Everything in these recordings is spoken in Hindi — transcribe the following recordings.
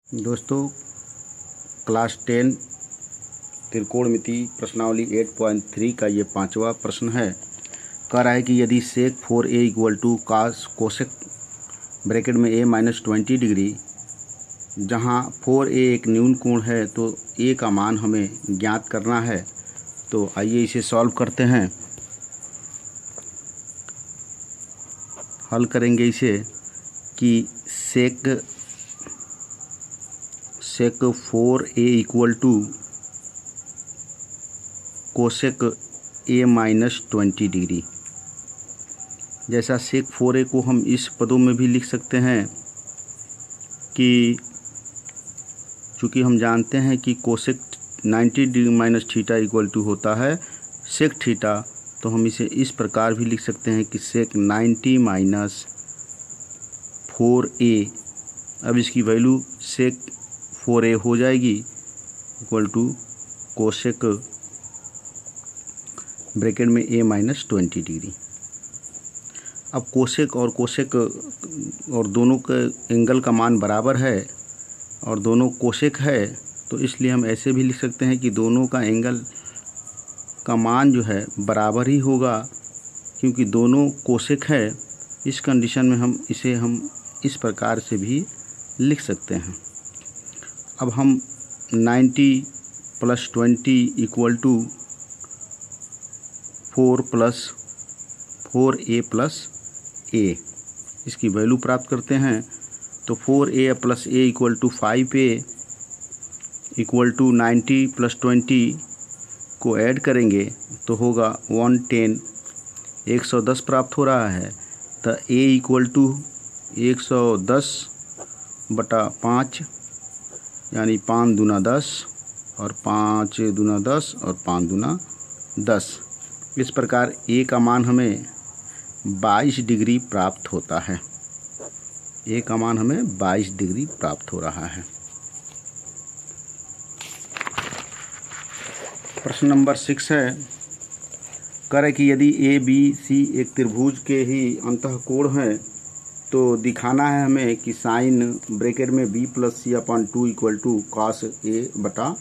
दोस्तों, क्लास 10 त्रिकोणमिति प्रश्नावली 8.3 का ये 5वां प्रश्न है। कह रहा है कि यदि sec 4a equal to cos cosec bracket में a माइनस 20 डिग्री, जहाँ 4a एक न्यून कोण है तो a का मान हमें ज्ञात करना है। तो आइए इसे सॉल्व करते हैं। हल करेंगे इसे कि sec 4a equal to cosec a minus 20 degree. जैसा सेक 4a को हम इस पदों में भी लिख सकते हैं कि चूँकि हम जानते हैं कि cosec 90 degree minus theta equal to होता है सेक थीटा, तो हम इसे इस प्रकार भी लिख सकते हैं कि सेक 90 माइनस 4a। अब इसकी वैल्यू सेक 4a हो जाएगी इक्वल टू कोसेक ब्रैकेट में a माइनस 20 डिग्री। अब कोसेक और दोनों के एंगल का मान बराबर है और दोनों कोसेक है, तो इसलिए हम ऐसे भी लिख सकते हैं कि दोनों का एंगल का मान जो है बराबर ही होगा, क्योंकि दोनों कोसेक है। इस कंडीशन में हम इस प्रकार से भी लिख सकते हैं। अब हम 90 plus 20 equal to 4a plus a, इसकी वैल्यू प्राप्त करते हैं। तो 4a plus a equal to 5a equal to 90 plus 20 को ऐड करेंगे तो होगा 110, 110 प्राप्त हो रहा है। तो a इक्वल टू 110/5 यानी 5 दूना 10 और 5 दूना 10 और 5 दूना 10। इस प्रकार a का मान हमें 22 डिग्री प्राप्त होता है। a का मान हमें 22 डिग्री प्राप्त हो रहा है। प्रश्न नंबर 6 है। करें कि यदि ए बी सी एक त्रिभुज के ही अंतःकोण हैं, तो दिखाना है हमें कि साइन ब्रैकेट में b plus C upon 2 equal to cos a/2।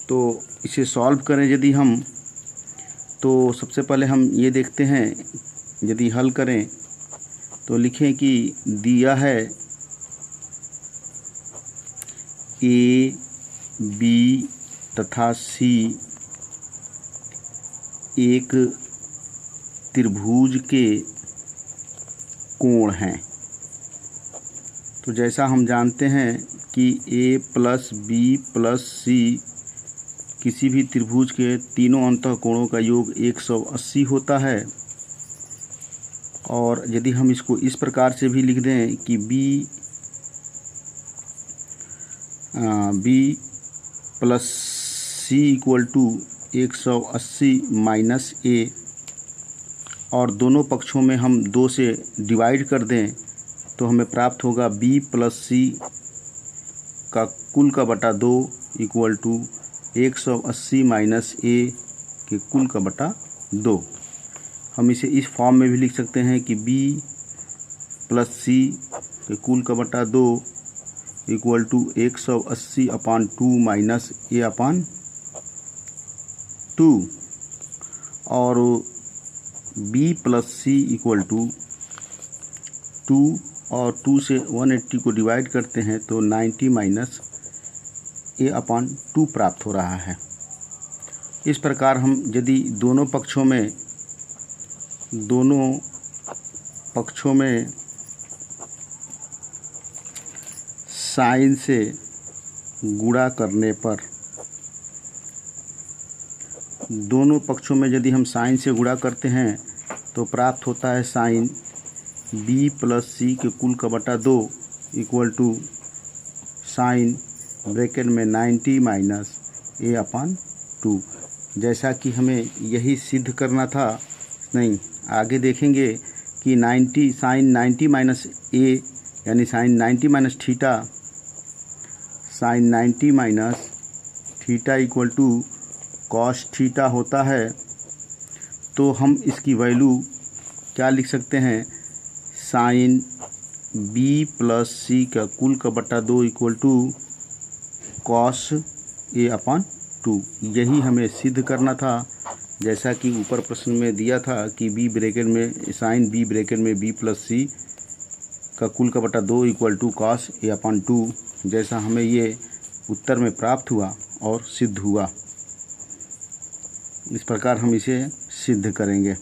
तो इसे सॉल्व करें यदि हम, तो सबसे पहले हम ये देखते हैं, यदि हल करें तो लिखें कि दिया है a b तथा c एक त्रिभुज के कोण हैं। तो जैसा हम जानते हैं कि a plus b plus c किसी भी त्रिभुज के तीनों अंतःकोणों का योग 180 होता है। और यदि हम इसको इस प्रकार से भी लिख दें कि b plus c equal to 180 minus a, और दोनों पक्षों में हम 2 से डिवाइड कर दें तो हमें प्राप्त होगा b प्लस c का कुल का बटा 2 इक्वल टू 180 माइनस a के कुल का बटा 2। हम इसे इस फॉर्म में भी लिख सकते हैं कि b प्लस c के कुल का बटा 2 equal to 180/2 minus a upon 2, और b plus c equal to 2 और 2 से 180 को डिवाइड करते हैं तो 90 माइनस a/2 प्राप्त हो रहा है। इस प्रकार हम यदि दोनों पक्षों में साइन से गुणा करने पर, दोनों पक्षों में यदि हम साइन से गुणा करते हैं तो प्राप्त होता है साइन b प्लस c के कुल का बटा 2 इक्वल टू साइन ब्रैकेट में 90 माइनस a/2। जैसा कि हमें यही सिद्ध करना था, नहीं आगे देखेंगे कि साइन 90 माइनस a यानी sine 90 minus theta, sine 90 minus theta equal to cos theta होता है। तो हम इसकी वैल्यू क्या लिख सकते हैं, साइन बी प्लस सी का कुल का बटा 2 equal to cos A upon 2। यही हमें सिद्ध करना था, जैसा कि ऊपर प्रश्न में दिया था कि बी ब्रैकेट में साइन बी ब्रैकेट में बी प्लस सी का कुल का बटा 2 equal to cos A upon 2, जैसा हमें ये उत्तर में प्राप्त हुआ और सिद्ध हुआ। इस प्रकार हम इसे सिद्ध करेंगे।